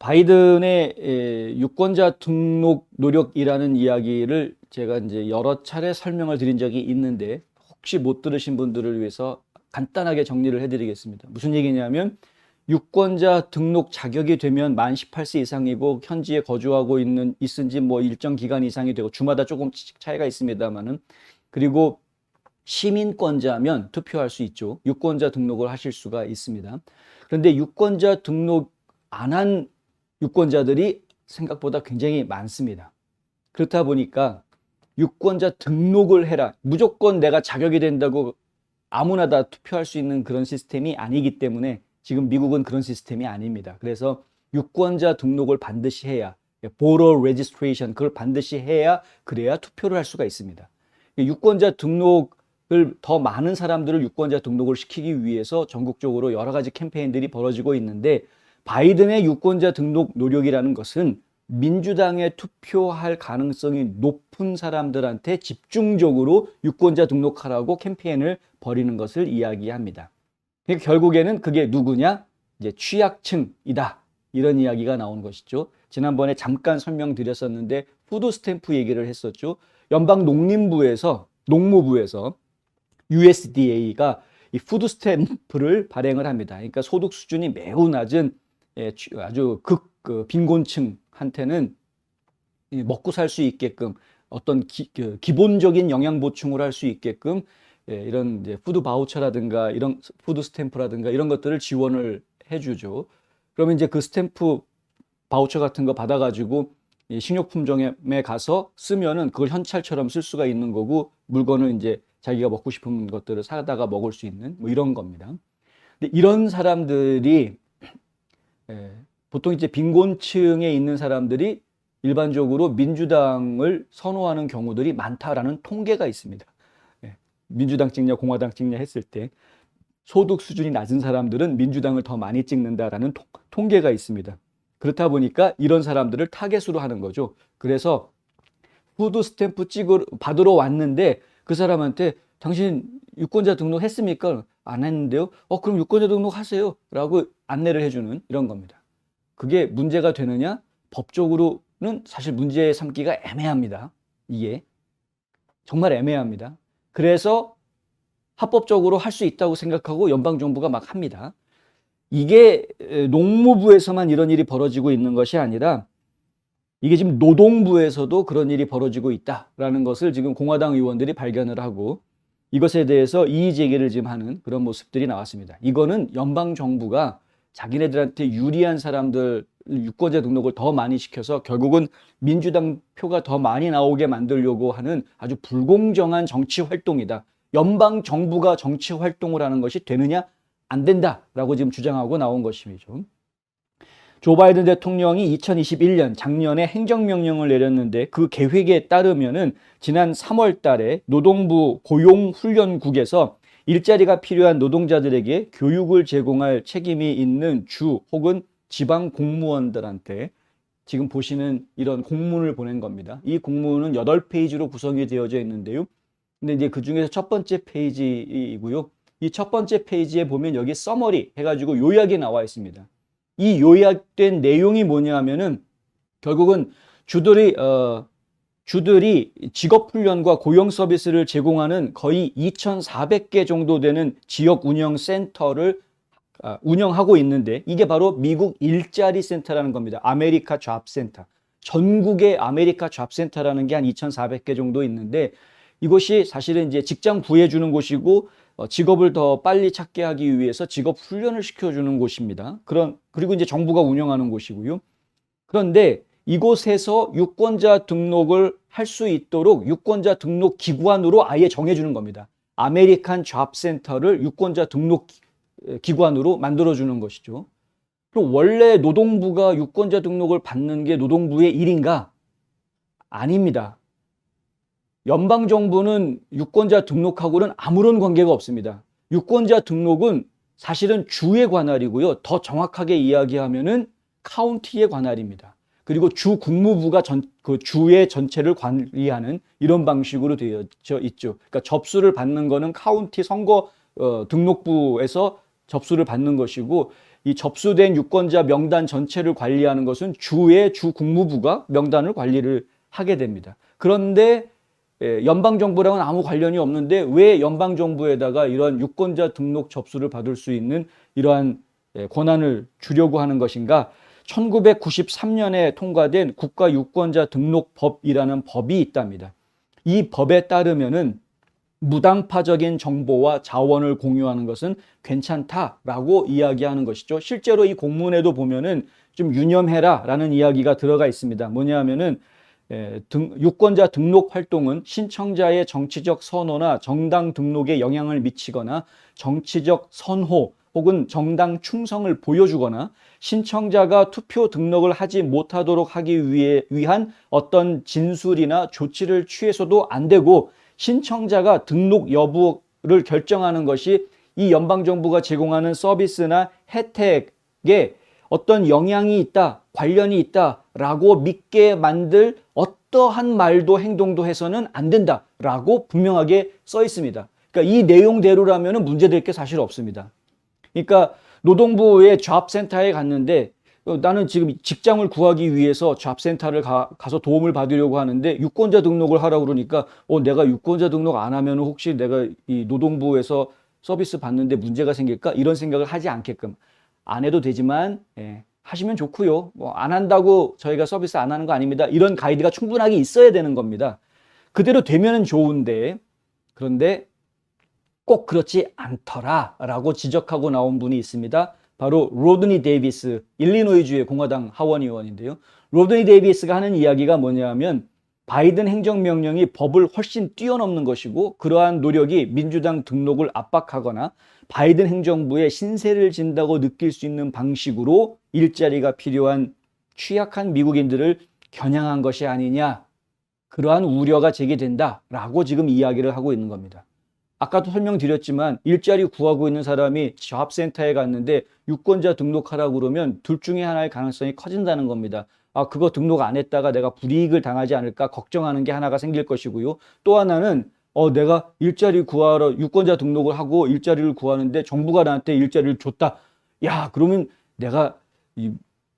바이든의 유권자 등록 노력이라는 이야기를 제가 이제 여러 차례 설명을 드린 적이 있는데 혹시 못 들으신 분들을 위해서 간단하게 정리를 해드리겠습니다. 무슨 얘기냐면 유권자 등록 자격이 되면 만 18세 이상이고 현지에 거주하고 있은지 뭐 일정 기간 이상이 되고 주마다 조금 차이가 있습니다만은, 그리고 시민권자면 투표할 수 있죠. 유권자 등록을 하실 수가 있습니다. 그런데 유권자 등록 안 한 유권자들이 생각보다 굉장히 많습니다. 그렇다 보니까 유권자 등록을 해라, 무조건 내가 자격이 된다고 아무나 다 투표할 수 있는 그런 시스템이 아니기 때문에 지금 미국은 그런 시스템이 아닙니다. 그래서 유권자 등록을 반드시 해야, voter registration, 그걸 반드시 해야 그래야 투표를 할 수가 있습니다. 유권자 등록을 더 많은 사람들을 유권자 등록을 시키기 위해서 전국적으로 여러 가지 캠페인들이 벌어지고 있는데, 바이든의 유권자 등록 노력이라는 것은 민주당에 투표할 가능성이 높은 사람들한테 집중적으로 유권자 등록하라고 캠페인을 벌이는 것을 이야기합니다. 그러니까 결국에는 그게 누구냐? 이제 취약층이다, 이런 이야기가 나오는 것이죠. 지난번에 잠깐 설명드렸었는데 푸드 스탬프 얘기를 했었죠. 연방 농림부에서, 농무부에서 USDA가 이 푸드 스탬프를 발행을 합니다. 그러니까 소득 수준이 매우 낮은 아주 빈곤층한테는 먹고 살 수 있게끔 어떤 기본적인 영양 보충을 할 수 있게끔 이런 이제 푸드 바우처라든가 이런 푸드 스탬프라든가 이런 것들을 지원을 해주죠. 그러면 이제 그 스탬프 바우처 같은 거 받아가지고 식료품점에 가서 쓰면은 그걸 현찰처럼 쓸 수가 있는 거고, 물건을 이제 자기가 먹고 싶은 것들을 사다가 먹을 수 있는 뭐 이런 겁니다. 근데 이런 사람들이 보통 이제 빈곤층에 있는 사람들이 일반적으로 민주당을 선호하는 경우들이 많다라는 통계가 있습니다. 민주당 찍냐 공화당 찍냐 했을 때 소득 수준이 낮은 사람들은 민주당을 더 많이 찍는다라는 통계가 있습니다. 그렇다 보니까 이런 사람들을 타겟으로 하는 거죠. 그래서 푸드 스탬프 받으러 왔는데 그 사람한테 당신 유권자 등록했습니까? 안 했는데요. 그럼 유권자 등록하세요 라고 안내를 해주는 이런 겁니다. 그게 문제가 되느냐? 법적으로는 사실 문제 삼기가 애매합니다. 이게 정말 애매합니다. 그래서 합법적으로 할 수 있다고 생각하고 연방정부가 막 합니다. 이게 농무부에서만 이런 일이 벌어지고 있는 것이 아니라 이게 지금 노동부에서도 그런 일이 벌어지고 있다라는 것을 지금 공화당 의원들이 발견을 하고 이것에 대해서 이의 제기를 지금 하는 그런 모습들이 나왔습니다. 이거는 연방정부가 자기네들한테 유리한 사람들 유권자 등록을 더 많이 시켜서 결국은 민주당 표가 더 많이 나오게 만들려고 하는 아주 불공정한 정치 활동이다. 연방정부가 정치 활동을 하는 것이 되느냐? 안 된다라고 지금 주장하고 나온 것이죠. 조 바이든 대통령이 2021년 작년에 행정명령을 내렸는데 그 계획에 따르면은 지난 3월 달에 노동부 고용훈련국에서 일자리가 필요한 노동자들에게 교육을 제공할 책임이 있는 주 혹은 지방 공무원들한테 지금 보시는 이런 공문을 보낸 겁니다. 이 공문은 8페이지로 구성이 되어져 있는데요. 근데 이제 그 중에서 첫 번째 페이지이고요. 이 첫 번째 페이지에 보면 여기 서머리 해가지고 요약이 나와 있습니다. 이 요약된 내용이 뭐냐 하면은 결국은 주들이 직업훈련과 고용 서비스를 제공하는 거의 2,400개 정도 되는 지역 운영 센터를 운영하고 있는데 이게 바로 미국 일자리 센터라는 겁니다. 아메리카 잡센터. 전국의 아메리카 잡센터라는 게 한 2,400개 정도 있는데 이것이 사실은 이제 직장 구해주는 곳이고 직업을 더 빨리 찾게 하기 위해서 직업 훈련을 시켜주는 곳입니다. 그리고 이제 정부가 운영하는 곳이고요. 그런데 이곳에서 유권자 등록을 할 수 있도록 유권자 등록 기관으로 아예 정해주는 겁니다. 아메리칸 잡센터를 유권자 등록 기관으로 만들어주는 것이죠. 그럼 원래 노동부가 유권자 등록을 받는 게 노동부의 일인가? 아닙니다. 연방정부는 유권자 등록하고는 아무런 관계가 없습니다. 유권자 등록은 사실은 주의 관할이고요. 더 정확하게 이야기하면은 카운티의 관할입니다. 그리고 주 국무부가 그 주의 전체를 관리하는 이런 방식으로 되어져 있죠. 그러니까 접수를 받는 거는 카운티 선거 등록부에서 접수를 받는 것이고 이 접수된 유권자 명단 전체를 관리하는 것은 주의 주 국무부가 명단을 관리를 하게 됩니다. 그런데 연방정부랑은 아무 관련이 없는데 왜 연방정부에다가 이런 유권자 등록 접수를 받을 수 있는 이러한 권한을 주려고 하는 것인가? 1993년에 통과된 국가유권자등록법이라는 법이 있답니다. 이 법에 따르면은 무당파적인 정보와 자원을 공유하는 것은 괜찮다라고 이야기하는 것이죠. 실제로 이 공문에도 보면은 좀 유념해라라는 이야기가 들어가 있습니다. 뭐냐면은 유권자 등록 활동은 신청자의 정치적 선호나 정당 등록에 영향을 미치거나 정치적 선호 혹은 정당 충성을 보여주거나 신청자가 투표 등록을 하지 못하도록 하기 위한 어떤 진술이나 조치를 취해서도 안 되고, 신청자가 등록 여부를 결정하는 것이 이 연방정부가 제공하는 서비스나 혜택에 어떤 영향이 있다, 관련이 있다라고 믿게 만들 어떠한 말도 행동도 해서는 안 된다라고 분명하게 써 있습니다. 그러니까 이 내용대로라면 문제될 게 사실 없습니다. 그러니까 노동부의 잡센터에 갔는데 나는 지금 직장을 구하기 위해서 잡센터를 가서 도움을 받으려고 하는데 유권자 등록을 하라고 그러니까 내가 유권자 등록 안 하면 혹시 내가 이 노동부에서 서비스 받는데 문제가 생길까? 이런 생각을 하지 않게끔, 안 해도 되지만 하시면 좋고요. 안 한다고 저희가 서비스 안 하는 거 아닙니다. 이런 가이드가 충분하게 있어야 되는 겁니다. 그대로 되면은 좋은데, 그런데 꼭 그렇지 않더라라고 지적하고 나온 분이 있습니다. 바로 로드니 데이비스, 일리노이주의 공화당 하원 의원인데요. 로드니 데이비스가 하는 이야기가 뭐냐면 바이든 행정명령이 법을 훨씬 뛰어넘는 것이고 그러한 노력이 민주당 등록을 압박하거나 바이든 행정부에 신세를 진다고 느낄 수 있는 방식으로 일자리가 필요한 취약한 미국인들을 겨냥한 것이 아니냐, 그러한 우려가 제기된다라고 지금 이야기를 하고 있는 겁니다. 아까도 설명드렸지만 일자리 구하고 있는 사람이 잡센터에 갔는데 유권자 등록하라고 그러면 둘 중에 하나의 가능성이 커진다는 겁니다. 그거 등록 안 했다가 내가 불이익을 당하지 않을까 걱정하는 게 하나가 생길 것이고요. 또 하나는 내가 일자리 구하러 유권자 등록을 하고 일자리를 구하는데 정부가 나한테 일자리를 줬다. 야, 그러면 내가 이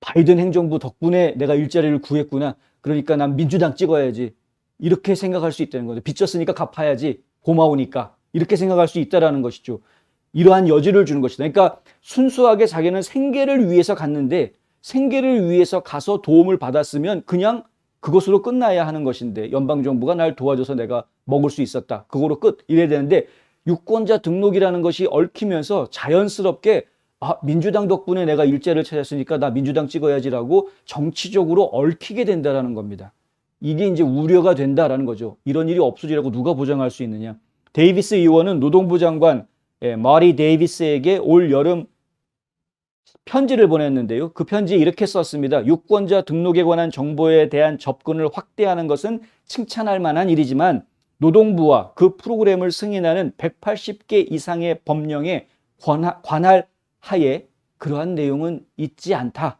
바이든 행정부 덕분에 내가 일자리를 구했구나. 그러니까 난 민주당 찍어야지. 이렇게 생각할 수 있다는 거죠. 빚졌으니까 갚아야지. 고마우니까. 이렇게 생각할 수 있다는 것이죠. 이러한 여지를 주는 것이다. 그러니까 순수하게 자기는 생계를 위해서 갔는데 생계를 위해서 가서 도움을 받았으면 그냥 그것으로 끝나야 하는 것인데 연방정부가 날 도와줘서 내가 먹을 수 있었다. 그거로 끝. 이래야 되는데 유권자 등록이라는 것이 얽히면서 자연스럽게 민주당 덕분에 내가 일자리를 찾았으니까 나 민주당 찍어야지라고 정치적으로 얽히게 된다는 겁니다. 이게 이제 우려가 된다라는 거죠. 이런 일이 없어지라고 누가 보장할 수 있느냐. 데이비스 의원은 노동부 장관 마리 데이비스에게 올 여름 편지를 보냈는데요. 그 편지에 이렇게 썼습니다. 유권자 등록에 관한 정보에 대한 접근을 확대하는 것은 칭찬할 만한 일이지만 노동부와 그 프로그램을 승인하는 180개 이상의 법령에 관할 하에 그러한 내용은 있지 않다.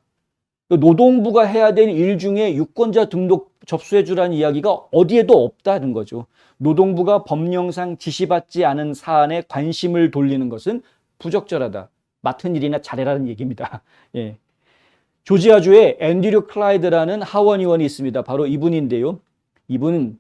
노동부가 해야 될 일 중에 유권자 등록 접수해 주라는 이야기가 어디에도 없다는 거죠. 노동부가 법령상 지시받지 않은 사안에 관심을 돌리는 것은 부적절하다. 맡은 일이나 잘해라는 얘기입니다. 예. 조지아주에 앤드류 클라이드라는 하원 의원이 있습니다. 바로 이분인데요. 이분은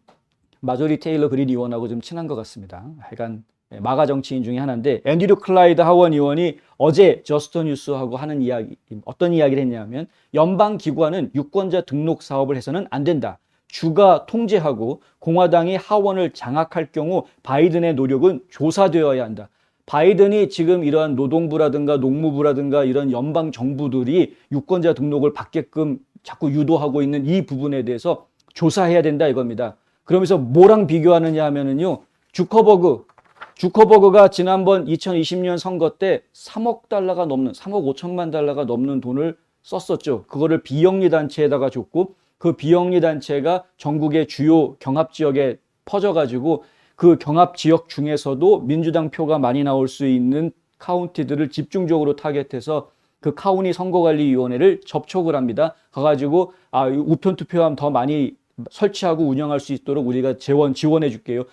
마조리 테일러 그린 의원하고 좀 친한 것 같습니다. 하여간 마가 정치인 중에 하나인데 앤드류 클라이드 하원 의원이 어제 저스트 뉴스하고 하는 이야기, 어떤 이야기를 했냐면 연방기관은 유권자 등록 사업을 해서는 안 된다. 주가 통제하고 공화당이 하원을 장악할 경우 바이든의 노력은 조사되어야 한다. 바이든이 지금 이러한 노동부라든가 농무부라든가 이런 연방 정부들이 유권자 등록을 받게끔 자꾸 유도하고 있는 이 부분에 대해서 조사해야 된다 이겁니다. 그러면서 뭐랑 비교하느냐 하면은요, 주커버그가 지난번 2020년 선거 때 3억 달러가 넘는 3억 5천만 달러가 넘는 돈을 썼었죠. 그거를 비영리 단체에다가 줬고 그 비영리 단체가 전국의 주요 경합 지역에 퍼져가지고 그 경합 지역 중에서도 민주당 표가 많이 나올 수 있는 카운티들을 집중적으로 타겟해서 그 카운티 선거관리위원회를 접촉을 합니다. 가가지고 우편 투표하면 더 많이 설치하고 운영할 수 있도록 우리가 지원해 줄게요.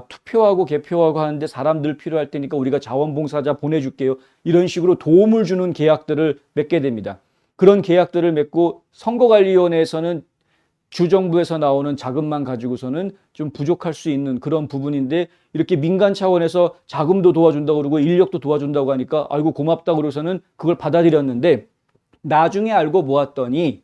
투표하고 개표하고 하는데 사람들 필요할 테니까 우리가 자원봉사자 보내줄게요. 이런 식으로 도움을 주는 계약들을 맺게 됩니다. 그런 계약들을 맺고 선거관리위원회에서는 주정부에서 나오는 자금만 가지고서는 좀 부족할 수 있는 그런 부분인데, 이렇게 민간 차원에서 자금도 도와준다고 그러고 인력도 도와준다고 하니까 아이고 고맙다고 그러고서는 그걸 받아들였는데, 나중에 알고 보았더니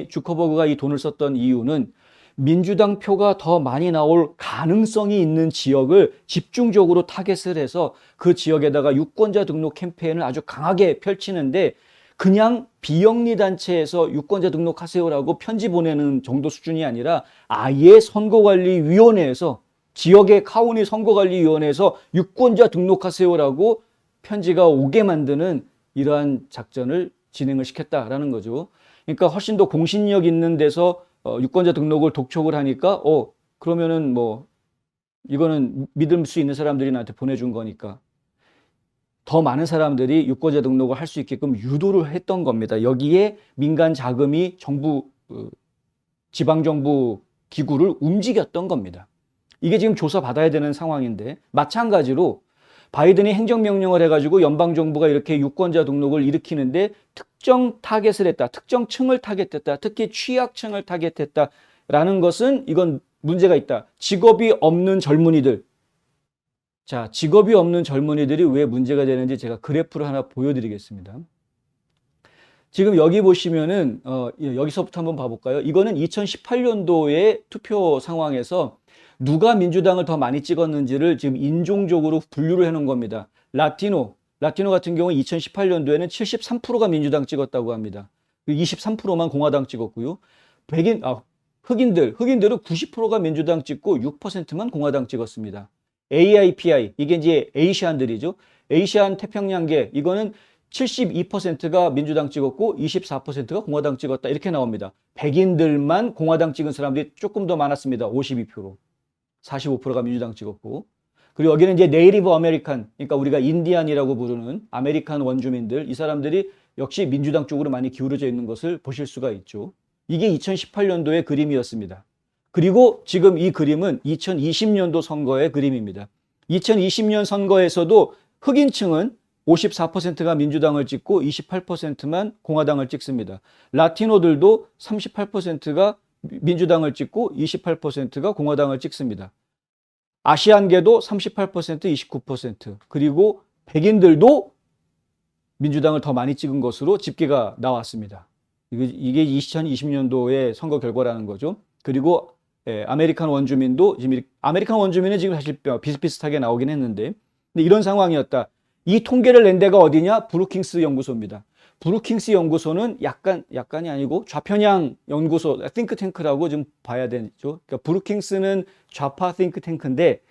주커버그가 이 돈을 썼던 이유는 민주당 표가 더 많이 나올 가능성이 있는 지역을 집중적으로 타겟을 해서 그 지역에다가 유권자 등록 캠페인을 아주 강하게 펼치는데, 그냥 비영리 단체에서 유권자 등록하세요라고 편지 보내는 정도 수준이 아니라 아예 선거관리위원회에서, 지역의 카운티 선거관리위원회에서 유권자 등록하세요라고 편지가 오게 만드는 이러한 작전을 진행을 시켰다라는 거죠. 그러니까 훨씬 더 공신력 있는 데서 유권자 등록을 독촉을 하니까 그러면은 뭐 이거는 믿을 수 있는 사람들이 나한테 보내준 거니까 더 많은 사람들이 유권자 등록을 할 수 있게끔 유도를 했던 겁니다. 여기에 민간 자금이 지방정부 기구를 움직였던 겁니다. 이게 지금 조사받아야 되는 상황인데, 마찬가지로 바이든이 행정명령을 해가지고 연방정부가 이렇게 유권자 등록을 일으키는데 특정 타겟을 했다, 특정 층을 타겟했다, 특히 취약층을 타겟했다라는 것은 이건 문제가 있다. 직업이 없는 젊은이들. 자, 직업이 없는 젊은이들이 왜 문제가 되는지 제가 그래프를 하나 보여드리겠습니다. 지금 여기 보시면은 여기서부터 한번 봐볼까요? 이거는 2018년도의 투표 상황에서 누가 민주당을 더 많이 찍었는지를 지금 인종적으로 분류를 해놓은 겁니다. 라티노 같은 경우 2018년도에는 73%가 민주당 찍었다고 합니다. 23%만 공화당 찍었고요. 흑인들은 90%가 민주당 찍고 6%만 공화당 찍었습니다. AIPI, 이게 이제 에이시안들이죠. 에이시안 태평양계, 이거는 72%가 민주당 찍었고 24%가 공화당 찍었다, 이렇게 나옵니다. 백인들만 공화당 찍은 사람들이 조금 더 많았습니다. 52%. 45%가 민주당 찍었고, 그리고 여기는 이제 네이티브 아메리칸, 그러니까 우리가 인디안이라고 부르는 아메리칸 원주민들, 이 사람들이 역시 민주당 쪽으로 많이 기울어져 있는 것을 보실 수가 있죠. 이게 2018년도의 그림이었습니다. 그리고 지금 이 그림은 2020년도 선거의 그림입니다. 2020년 선거에서도 흑인층은 54%가 민주당을 찍고 28%만 공화당을 찍습니다. 라티노들도 38%가 민주당을 찍고 28%가 공화당을 찍습니다. 아시안계도 38%, 29%, 그리고 백인들도 민주당을 더 많이 찍은 것으로 집계가 나왔습니다. 이게 2020년도의 선거 결과라는 거죠. 그리고 아메리칸 원주민도 아메리칸 원주민은 지금 사실 비슷비슷하게 나오긴 했는데, 근데 이런 상황이었다. 이 통계를 낸 데가 어디냐? 브루킹스 연구소입니다. 브루킹스 연구소는 약간이 아니고 좌편향 연구소, 띵크탱크라고 좀 봐야 되죠. 그러니까 브루킹스는 좌파 띵크탱크인데,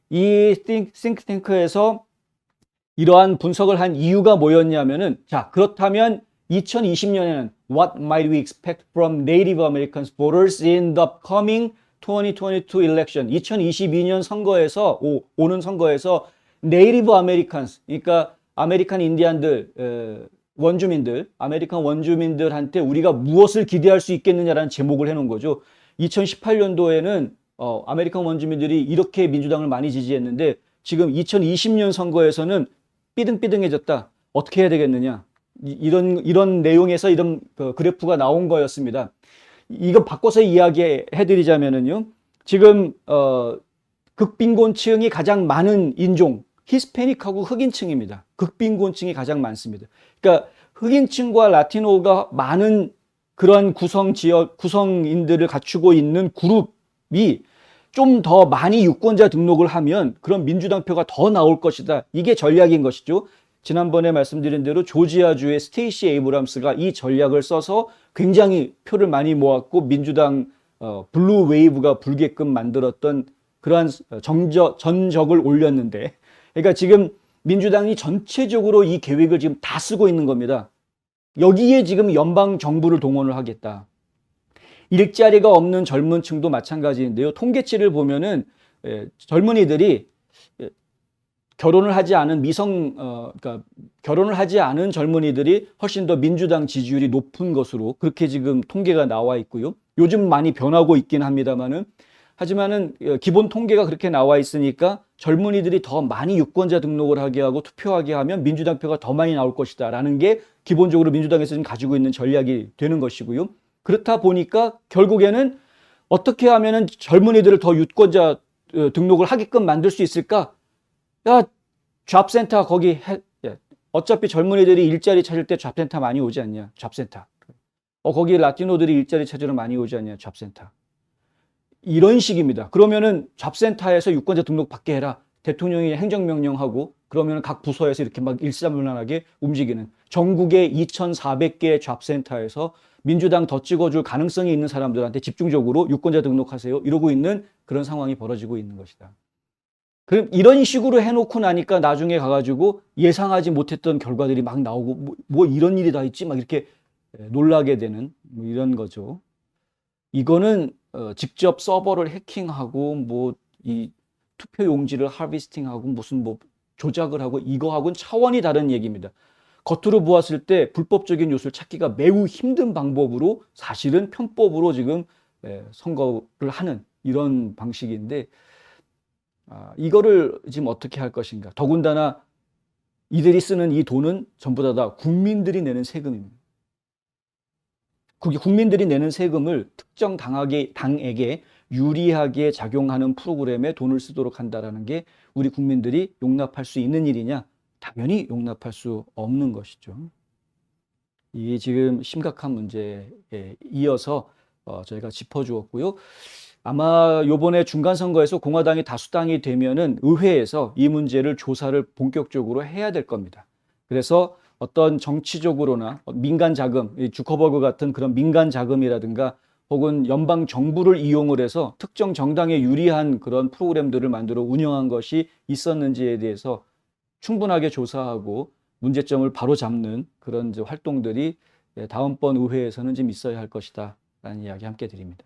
이 띵크탱크에서 이러한 분석을 한 이유가 뭐였냐면은, 자, 그렇다면 2020년에는 What might we expect from Native American voters in the upcoming 2022 election? 2022년 선거에서, 오는 선거에서 Native Americans, 그러니까 아메리칸 인디안들, 아메리칸 원주민들한테 우리가 무엇을 기대할 수 있겠느냐라는 제목을 해놓은 거죠. 2018년도에는 아메리칸 원주민들이 이렇게 민주당을 많이 지지했는데, 지금 2020년 선거에서는 삐등삐등해졌다. 어떻게 해야 되겠느냐? 이런 내용에서 이런 그래프가 나온 거였습니다. 이거 바꿔서 이야기해드리자면은요, 지금 극빈곤층이 가장 많은 인종, 히스패닉하고 흑인층입니다. 극빈곤층이 가장 많습니다. 그러니까 흑인층과 라티노가 많은 그러한 구성인들을 갖추고 있는 그룹이 좀 더 많이 유권자 등록을 하면 그런 민주당 표가 더 나올 것이다. 이게 전략인 것이죠. 지난번에 말씀드린 대로 조지아주의 스테이시 에이브람스가 이 전략을 써서 굉장히 표를 많이 모았고 민주당 블루 웨이브가 불게끔 만들었던 그러한 전적을 올렸는데, 그러니까 지금 민주당이 전체적으로 이 계획을 지금 다 쓰고 있는 겁니다. 여기에 지금 연방 정부를 동원을 하겠다. 일자리가 없는 젊은 층도 마찬가지인데요. 통계치를 보면은 젊은이들이 결혼을 하지 않은 그러니까 결혼을 하지 않은 젊은이들이 훨씬 더 민주당 지지율이 높은 것으로 그렇게 지금 통계가 나와 있고요. 요즘 많이 변하고 있긴 합니다만은 하지만은 기본 통계가 그렇게 나와 있으니까 젊은이들이 더 많이 유권자 등록을 하게 하고 투표하게 하면 민주당 표가 더 많이 나올 것이다라는 게 기본적으로 민주당에서 지금 가지고 있는 전략이 되는 것이고요. 그렇다 보니까 결국에는 어떻게 하면은 젊은이들을 더 유권자 등록을 하게끔 만들 수 있을까? 야, 잡센터 거기 어차피 젊은이들이 일자리 찾을 때 잡센터 많이 오지 않냐? 잡센터. 거기 라티노들이 일자리 찾으러 많이 오지 않냐? 잡센터. 이런 식입니다. 그러면은 잡센터에서 유권자 등록 받게 해라. 대통령이 행정명령하고 그러면 각 부서에서 이렇게 막 일사불란하게 움직이는 전국의 2,400개의 잡센터에서 민주당 더 찍어줄 가능성이 있는 사람들한테 집중적으로 유권자 등록하세요. 이러고 있는 그런 상황이 벌어지고 있는 것이다. 그럼 이런 식으로 해놓고 나니까 나중에 가가지고 예상하지 못했던 결과들이 막 나오고 뭐 이런 일이 다 있지 막 이렇게 놀라게 되는 뭐 이런 거죠. 이거는 직접 서버를 해킹하고 뭐 이 투표 용지를 하비스팅하고 무슨 뭐 조작을 하고 이거하고는 차원이 다른 얘기입니다. 겉으로 보았을 때 불법적인 요소를 찾기가 매우 힘든 방법으로 사실은 편법으로 지금 선거를 하는 이런 방식인데 이거를 지금 어떻게 할 것인가. 더군다나 이들이 쓰는 이 돈은 전부 다 국민들이 내는 세금입니다. 국민들이 내는 세금을 특정 당에게 유리하게 작용하는 프로그램에 돈을 쓰도록 한다는 게 우리 국민들이 용납할 수 있는 일이냐? 당연히 용납할 수 없는 것이죠. 이 지금 심각한 문제에 이어서 저희가 짚어주었고요. 아마 이번에 중간선거에서 공화당이 다수당이 되면은 의회에서 이 문제를 조사를 본격적으로 해야 될 겁니다. 그래서 어떤 정치적으로나 민간 자금, 주커버그 같은 그런 민간 자금이라든가 혹은 연방 정부를 이용을 해서 특정 정당에 유리한 그런 프로그램들을 만들어 운영한 것이 있었는지에 대해서 충분하게 조사하고 문제점을 바로잡는 그런 활동들이 다음번 의회에서는 좀 있어야 할 것이다 라는 이야기 함께 드립니다.